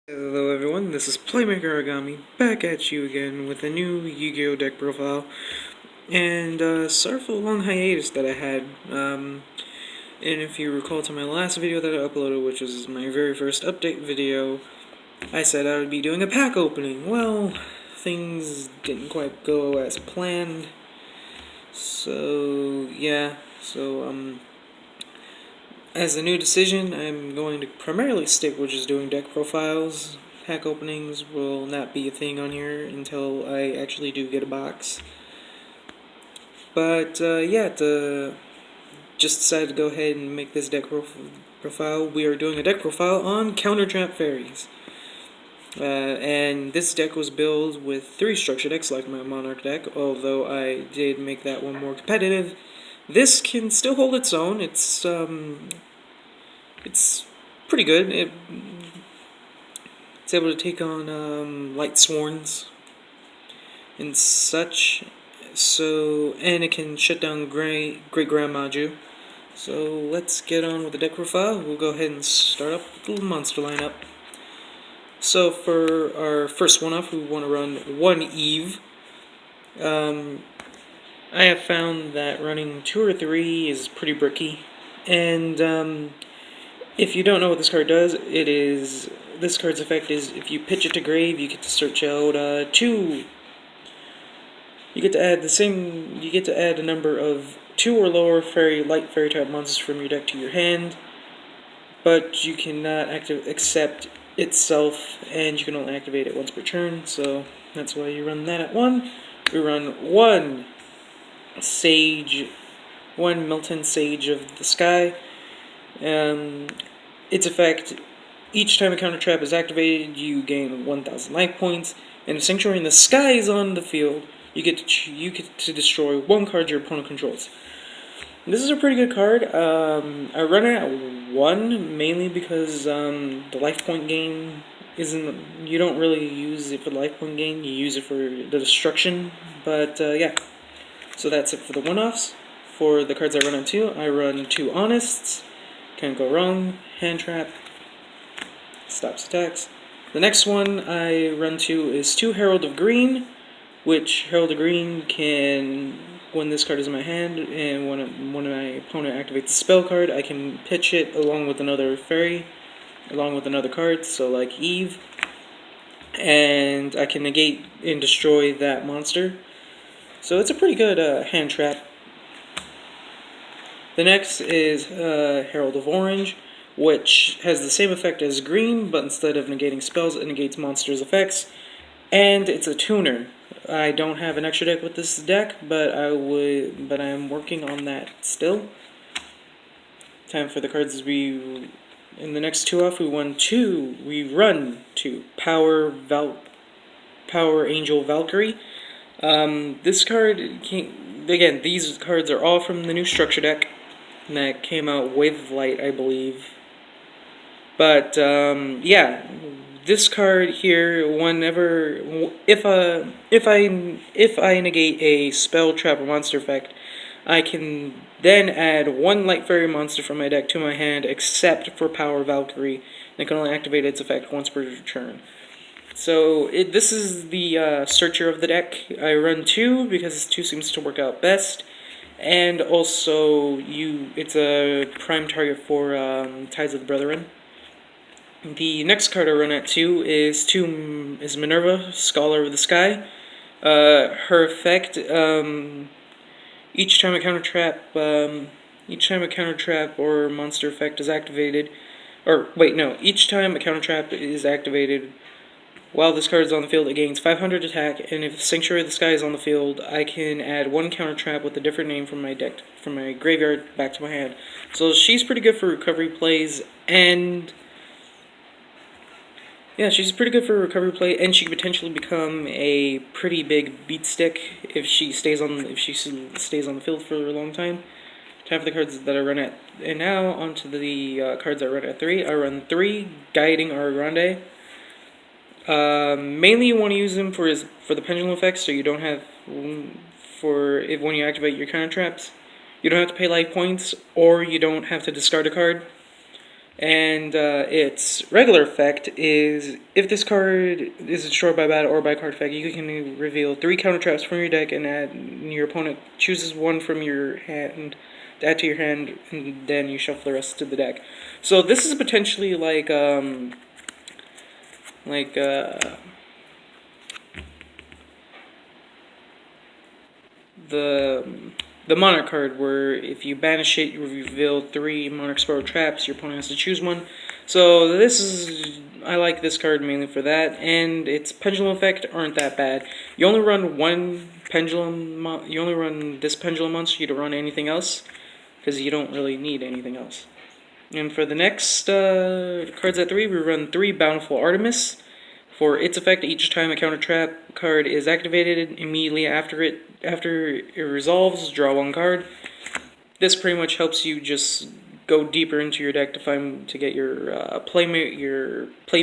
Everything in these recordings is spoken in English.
Hello everyone, this is Playmaker Origami, back at you again with a new Yu-Gi-Oh! Deck profile. And sorry for the long hiatus that I had. And if you recall to my last video that I uploaded, which was my very first update video, I said I would be doing a pack opening. Well, things didn't quite go as planned. So, yeah. As a new decision, I'm going to primarily stick with just doing deck profiles. Pack openings will not be a thing on here until I actually do get a box. But yeah, just decided to go ahead and make this deck profile. We are doing a deck profile on Counter Trap Fairies. And this deck was built with 3 structure decks like my Monarch deck, although I did make that one more competitive. This can still hold its own. It's pretty good. It's able to take on Light Sworns and such. So, and it can shut down Great Grand Maju. So let's get on with the deck profile. We'll go ahead and start up with the monster lineup. So for our first one off, we want to run one Eve. I have found that running 2 or 3 is pretty bricky, and if you don't know what this card does, this card's effect is if you pitch it to grave, you get to search out 2. You get to add a number of 2 or lower light fairy type monsters from your deck to your hand, but you cannot accept itself, and you can only activate it once per turn. So that's why you run that at 1. We run one Milton Sage of the Sky. Its effect: each time a counter trap is activated, you gain 1,000 life points. And if Sanctuary in the Sky is on the field, you get to destroy 1 card your opponent controls. This is a pretty good card. I run it at 1 mainly because the life point gain isn't. You don't really use it for the life point gain. You use it for the destruction. But yeah, so that's it for the one-offs. For the cards I run on 2, I run 2 Honests. Can't go wrong. Hand trap. Stops attacks. The next one I run to is 2 Herald of Green, which Herald of Green can, when this card is in my hand, and when my opponent activates a spell card, I can pitch it along with another fairy, along with another card, so like Eve, and I can negate and destroy that monster. So it's a pretty good hand trap. The next is Herald of Orange, which has the same effect as green, but instead of negating spells, it negates monsters' effects. And it's a tuner. I don't have an extra deck with this deck, but I am working on that still. Time for the cards in the next 2 off. We run to Power Angel Valkyrie. This card again, these cards are all from the new structure deck that came out Wave of Light, I believe. But yeah, this card here, if I negate a spell, trap, or monster effect, I can then add 1 light fairy monster from my deck to my hand, except for Power Valkyrie, and it can only activate its effect once per turn. So this is the searcher of the deck. I run 2 because 2 seems to work out best. And also, it's a prime target for Tides of the Brethren. The next card I run at 2 is Minerva, Scholar of the Sky. Her effect: each time a counter trap or monster effect is activated, each time a counter trap is activated while this card is on the field, it gains 500 attack, and if Sanctuary of the Sky is on the field, I can add 1 counter trap with a different name from my deck, from my graveyard back to my hand. So she's pretty good for recovery plays, and yeah, she's pretty good for recovery play, and she could potentially become a pretty big beat stick if she stays on the field for a long time. Time for the cards that I run at, and now onto the cards I run at 3. I run 3 Guiding Aragorn. Mainly you want to use them for the pendulum effect, so you don't have when you activate your counter traps, you don't have to pay life points, or you don't have to discard a card. And its regular effect is if this card is destroyed by battle or by card effect, you can reveal 3 counter traps from your deck and add. Your opponent chooses one from your hand to add to your hand, and then you shuffle the rest to the deck. So this is potentially like the Monarch card, where if you banish it, you reveal 3 Monarch Spell traps. Your opponent has to choose one. So I like this card mainly for that, and its pendulum effect aren't that bad. You only run one pendulum. You only run this pendulum monster. You don't run anything else because you don't really need anything else. And for the next cards at 3, we run 3 Bountiful Artemis. For its effect, each time a counter trap card is activated, immediately after it resolves, draw 1 card. This pretty much helps you just go deeper into your deck to get your play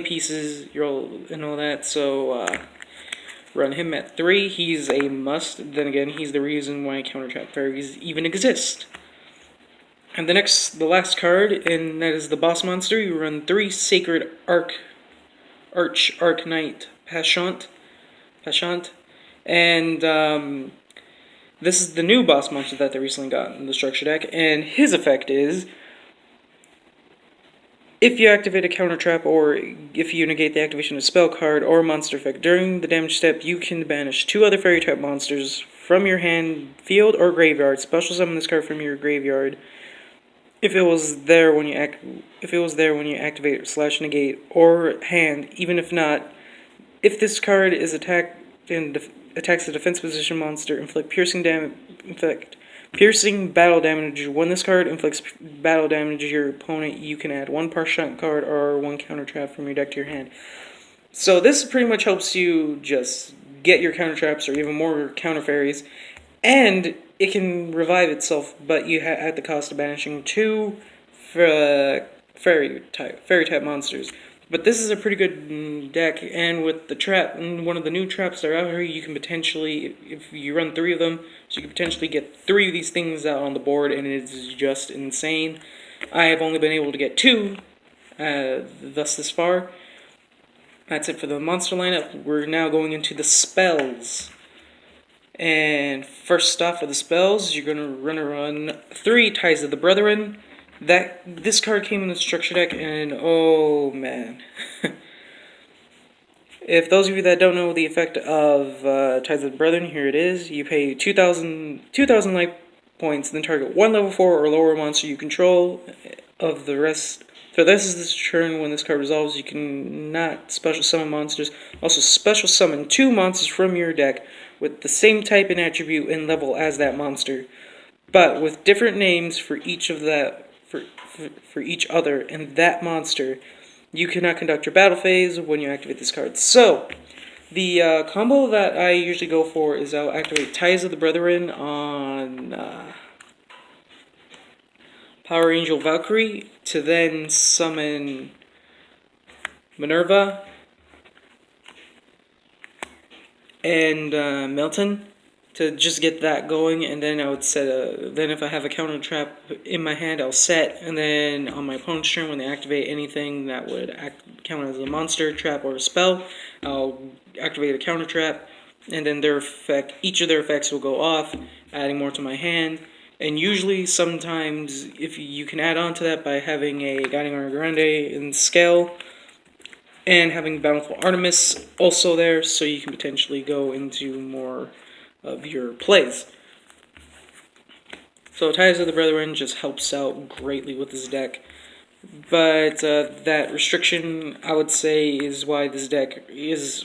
pieces, and all that. So run him at 3. He's a must. Then again, he's the reason why counter trap fairies even exist. And the last card, and that is the boss monster. You run 3 Sacred Arcanite Pashant, and this is the new boss monster that they recently got in the structure deck, and his effect is if you activate a counter trap or if you negate the activation of a spell card or monster effect during the damage step, you can banish 2 other fairy type monsters from your hand, field, or graveyard. Special summon this card from your graveyard. If it was there when you activate / negate or hand, even if not, if this card is attacked and attacks a defense position monster, inflict piercing battle damage. When this card inflicts battle damage to your opponent, you can add 1 Parshant card or 1 counter trap from your deck to your hand. So this pretty much helps you just get your counter traps or even more counter fairies, and it can revive itself, but you at the cost of banishing 2 fairy type monsters. But this is a pretty good deck, and with the trap, one of the new traps that are out here, you can potentially, if you run 3 of them, so you can potentially get 3 of these things out on the board, and it is just insane. I have only been able to get 2 this far. That's it for the monster lineup. We're now going into the spells. And first off, for the spells, you're going to run 3 Ties of the Brethren. This card came in the structure deck, and oh man. If those of you that don't know the effect of Ties of the Brethren, here it is. You pay 2,000 life points, then target 1 level 4 or lower monster you control. Of the rest, for the rest of this turn, when this card resolves, you can not special summon monsters. Also, special summon 2 monsters from your deck with the same type and attribute and level as that monster, but with different names for each of that for each other and that monster. You cannot conduct your battle phase when you activate this card. So, the combo that I usually go for is I'll activate Ties of the Brethren on Power Angel Valkyrie to then summon Minerva and Milton to just get that going, and then I would set then if I have a counter trap in my hand, I'll set, and then on my opponent's turn, when they activate anything that would count as a monster, trap, or a spell, I'll activate a counter trap, and then each of their effects will go off, adding more to my hand. And usually, sometimes, if you can add on to that by having a Guiding Armor Grande in scale, and having Bountiful Artemis also there, so you can potentially go into more of your plays. So Ties of the Brethren just helps out greatly with this deck. But that restriction, I would say, is why this deck is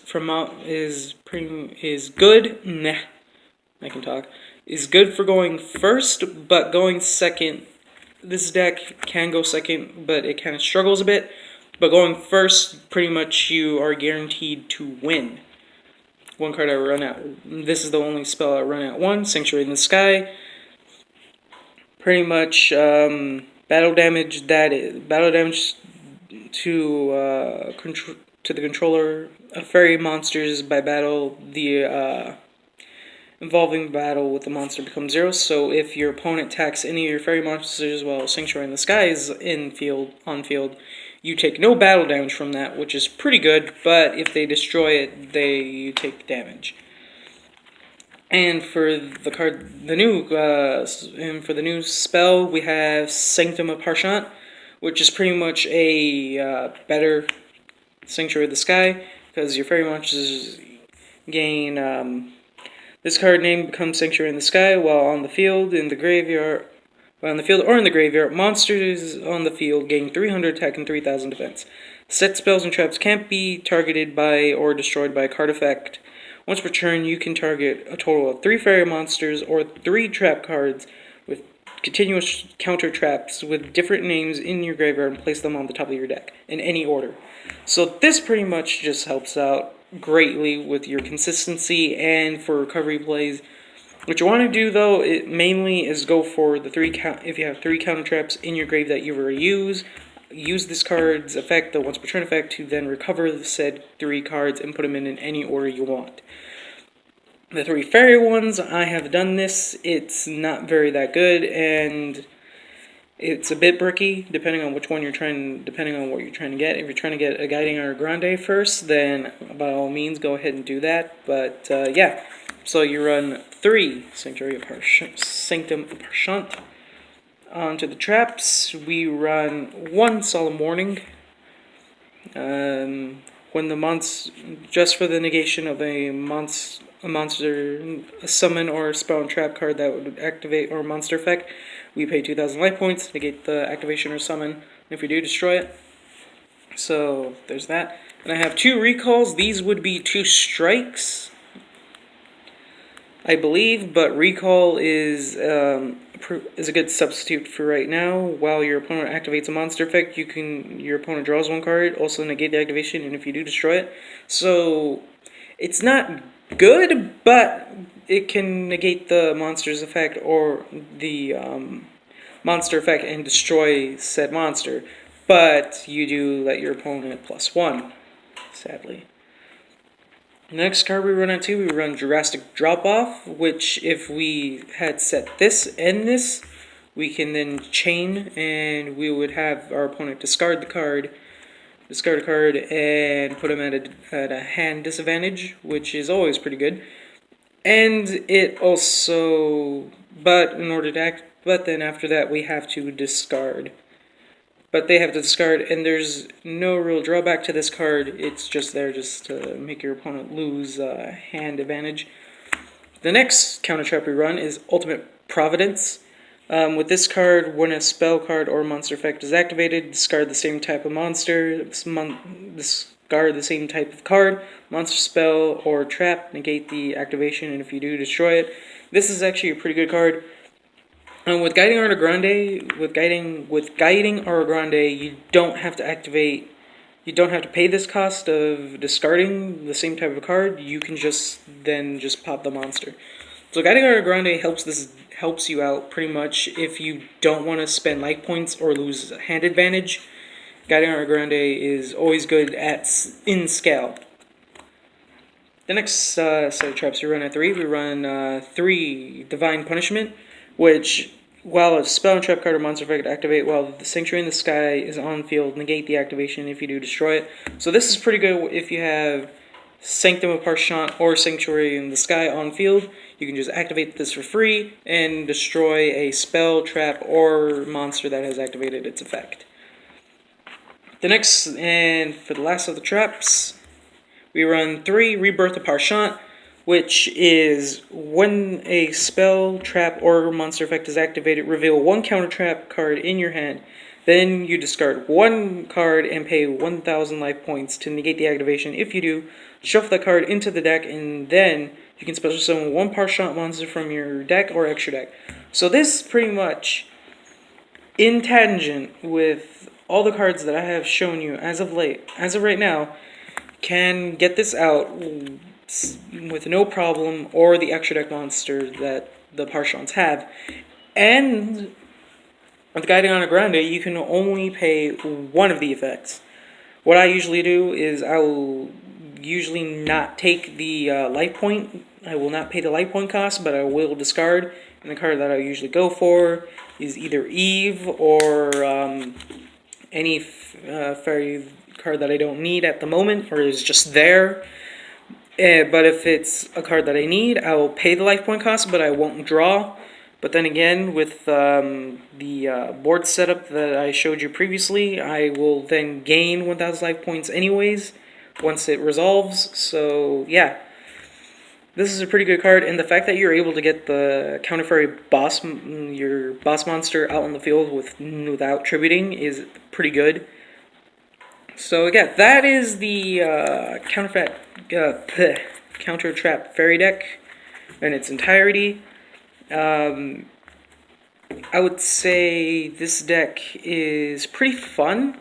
good. Nah, I can talk. Is good for going first, but going second, this deck can go second, but it kind of struggles a bit. But going first, pretty much you are guaranteed to win. 1 card I run out. This is the only spell I run out. 1, Sanctuary in the Sky. Pretty much battle damage to the controller of fairy monsters by battle. involving battle with the monster becomes 0. So if your opponent attacks any of your fairy monsters while Sanctuary in the Sky is on field, you take no battle damage from that, which is pretty good. But if they destroy it, you take damage. And for the new spell, we have Sanctum of Parshant, which is pretty much a better Sanctuary of the Sky, because your fairy monsters gain this card name becomes Sanctuary in the Sky while on the field, in the graveyard, monsters on the field gain 300 attack and 3000 defense. Set spells and traps can't be targeted by or destroyed by a card effect. Once per turn, you can target a total of 3 fairy monsters or 3 trap cards with continuous counter traps with different names in your graveyard and place them on the top of your deck in any order. So this pretty much just helps out greatly with your consistency and for recovery plays. What you want to do though, it mainly is go for the if you have 3 counter traps in your grave that you already use this card's effect, the once per turn effect, to then recover the said 3 cards and put them in any order you want. The 3 fairy ones, I have done this. It's not very that good, and it's a bit bricky depending on what you're trying to get. If you're trying to get a Guiding Aura Grande first, then by all means go ahead and do that. But yeah, so you run 3 Sanctum of Parshant. Onto the traps, we run 1 Solemn Warning. When the just for the negation of a monster, a summon or spell and trap card that would activate or monster effect, we pay 2,000 life points to negate the activation or summon. And if we do, destroy it. So there's that. And I have 2 recalls. These would be 2 strikes, I believe, but recall is a good substitute for right now. While your opponent activates a monster effect, your opponent draws 1 card, also negate the activation, and if you do, destroy it. So it's not good, but it can negate the monster's effect or the monster effect and destroy said monster. But you do let your opponent +1, sadly. Next card we run into, we run Drastic Drop-Off, which if we had set this and this, we can then chain, and we would have our opponent discard a card, and put him at a hand disadvantage, which is always pretty good. And it also, but then after that we have to discard. But they have to discard, and there's no real drawback to this card. It's just there just to make your opponent lose hand advantage. The next counter trap we run is Ultimate Providence. With this card, when a spell card or monster effect is activated, discard the same type of monster, discard the same type of card, monster, spell, or trap, negate the activation, and if you do, destroy it. This is actually a pretty good card. With Guiding Aura Grande, with Guiding Aura Grande, you don't have to pay this cost of discarding the same type of card. You can just pop the monster. So Guiding Aura Grande helps you out pretty much if you don't want to spend life points or lose hand advantage. Guiding Aura Grande is always good in scale. The next set of traps we run at 3, we run 3 Divine Punishment, which, while a spell and trap card or monster effect activate while the Sanctuary in the Sky is on field, negate the activation. If you do, destroy it. So this is pretty good if you have Sanctum of Parshant or Sanctuary in the Sky on field. You can just activate this for free and destroy a spell, trap, or monster that has activated its effect. The next, and for the last of the traps, we run 3 Rebirth of Parshant, which is when a spell, trap, or monster effect is activated, reveal 1 counter trap card in your hand. Then you discard 1 card and pay 1,000 life points to negate the activation. If you do, shuffle that card into the deck, and then you can special summon 1 Parshant monster from your deck or extra deck. So this pretty much, in tangent with all the cards that I have shown you as of right now, can get this out with no problem, or the extra deck monster that the Parshants have. And with Guiding Aura Grande, you can only pay 1 of the effects. What I usually do is I will usually not take the life point. I will not pay the life point cost, but I will discard. And the card that I usually go for is either Eve or any fairy card that I don't need at the moment or is just there. But if it's a card that I need, I will pay the life point cost, but I won't draw. But then again, with the board setup that I showed you previously, I will then gain 1,000 life points anyways once it resolves. So yeah, this is a pretty good card, and the fact that you're able to get the counter fairy boss, your boss monster out on the field without tributing is pretty good. So again, that is the counter trap fairy deck in its entirety. I would say this deck is pretty fun.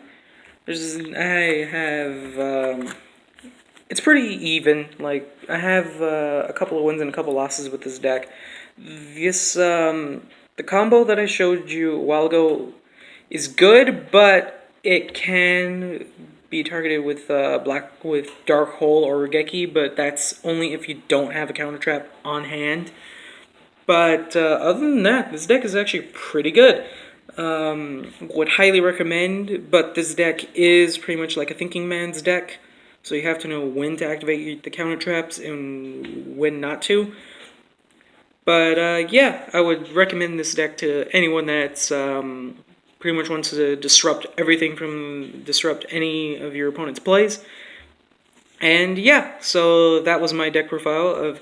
It's pretty even. Like, I have a couple of wins and a couple losses with this deck. The combo that I showed you a while ago is good, but it can be targeted with Dark Hole or Regeki, but that's only if you don't have a counter trap on hand. But other than that, this deck is actually pretty good. Would highly recommend, but this deck is pretty much like a thinking man's deck, so you have to know when to activate the counter traps and when not to. But yeah, I would recommend this deck to anyone that's pretty much wants to disrupt any of your opponent's plays. And yeah, so that was my deck profile of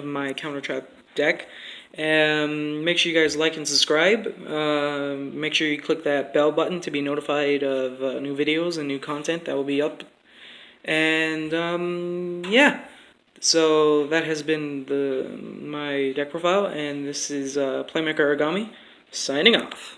my counter trap deck. Make sure you guys like and subscribe. Make sure you click that bell button to be notified of new videos and new content that will be up. And yeah, so that has been my deck profile, and this is Playmaker Origami signing off.